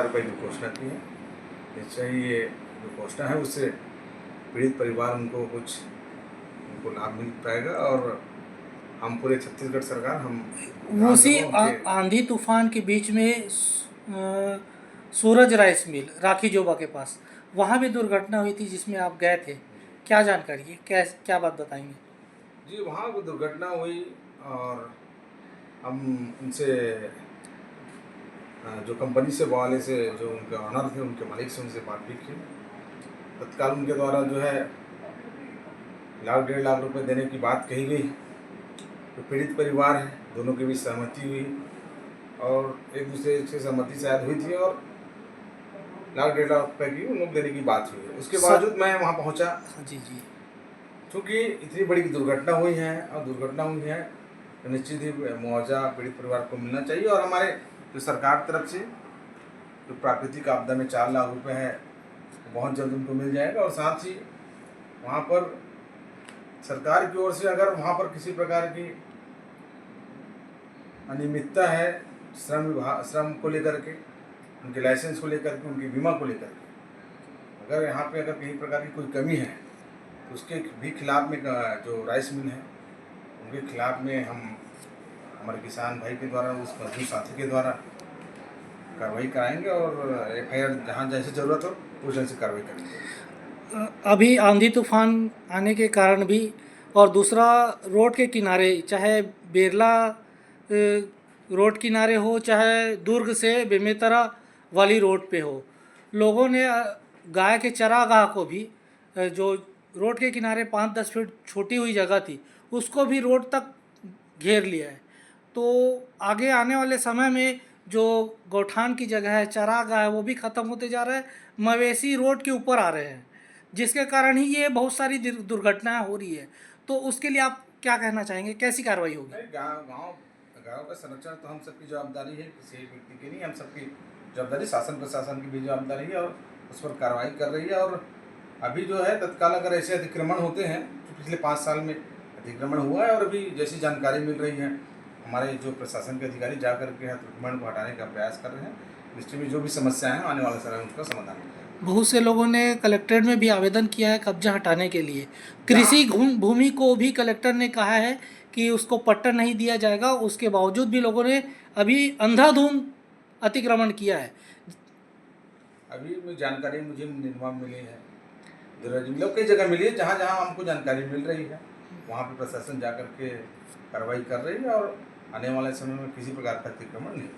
रुपये की घोषणा की है। निश्चय ही ये जो घोषणा है उससे पीड़ित परिवार उनको लाभ मिल पाएगा और हम पूरे छत्तीसगढ़ सरकार हम उसी विधानसभा उनके आंधी तूफान के बीच में सूरज राइस मिल राखी जोबा के पास वहाँ भी दुर्घटना हुई थी जिसमें आप गए थे। क्या जानकारी है, क्या बात बताएंगे? जी वहाँ वो दुर्घटना हुई और हम उनसे जो कंपनी से वाले से जो उनके ऑनर थे उनके मालिक से उनसे बात भी की। तत्काल उनके द्वारा जो है 1,00,000 रुपए देने की बात कही गई। तो पीड़ित परिवार है, दोनों की भी सहमति हुई और एक दूसरे से सहमति शायद हुई थी और 1,00,000 रुपए की उन लोग देने की बात हुई है। उसके बावजूद मैं वहाँ पहुँचा। जी जी। चूँकि इतनी बड़ी दुर्घटना हुई है तो निश्चित ही मुआवजा पीड़ित परिवार को मिलना चाहिए और हमारे जो सरकार तरफ से जो प्राकृतिक आपदा में 4 लाख रुपए है बहुत जल्द उनको मिल जाएगा। और साथ ही वहाँ पर सरकार की ओर से अगर वहाँ पर किसी प्रकार की अनियमितता है श्रम को लेकर के, उनके लाइसेंस को लेकर के, उनके बीमा को लेकर के, अगर यहाँ पे अगर कहीं प्रकार की कोई कमी है तो उसके भी खिलाफ में जो राइस मिल है उनके खिलाफ में हम हमारे किसान भाई के द्वारा उस मजदूर साथी के द्वारा कार्रवाई कराएंगे और FIR जहाँ जैसे ज़रूरत हो उस जैसे कार्रवाई करेंगे। अभी आंधी तूफान आने के कारण भी और दूसरा रोड के किनारे चाहे बेरला रोड किनारे हो चाहे दुर्ग से बेमेतरा वाली रोड पे हो, लोगों ने गाय के चरागाह को भी जो रोड के किनारे 5-10 फीट छोटी हुई जगह थी उसको भी रोड तक घेर लिया है। तो आगे आने वाले समय में जो गौठान की जगह है, चरागाह है, वो भी ख़त्म होते जा रहा है। मवेशी रोड के ऊपर आ रहे हैं जिसके कारण ही ये बहुत सारी दुर्घटनाएं हो रही है। तो उसके लिए आप क्या कहना चाहेंगे, कैसी कार्रवाई होगी? गाँव का संरक्षण तो हम सबकी जवाबदारी है, किसी एक व्यक्ति की नहीं, हम सबकी जवाबदारी शासन प्रशासन की भी जवाबदारी है और उस पर कार्रवाई कर रही है। और अभी जो है तत्काल अगर ऐसे अतिक्रमण होते हैं तो पिछले 5 साल में अतिक्रमण हुआ है और अभी जैसी जानकारी मिल रही है हमारे जो प्रशासन के अधिकारी जा करके अतिक्रमण को हटाने का प्रयास कर रहे हैं। निश्चित में जो भी समस्याएं हैं आने वाले समय में उसका समाधान करेंगे। बहुत से लोगों ने कलेक्ट्रेट में भी आवेदन किया है कब्जा हटाने के लिए। कृषि भूमि को भी कलेक्टर ने कहा है कि उसको पट्टा नहीं दिया जाएगा, उसके बावजूद भी लोगों ने अभी अंधाधुंध अतिक्रमण किया है। अभी जानकारी मुझे निर्माण मिली है, मतलब कई जगह मिली है, जहाँ जहाँ हमको जानकारी मिल रही है वहाँ पे प्रशासन जा कर के कार्रवाई कर रही है और आने वाले समय में किसी प्रकार का अतिक्रमण नहीं।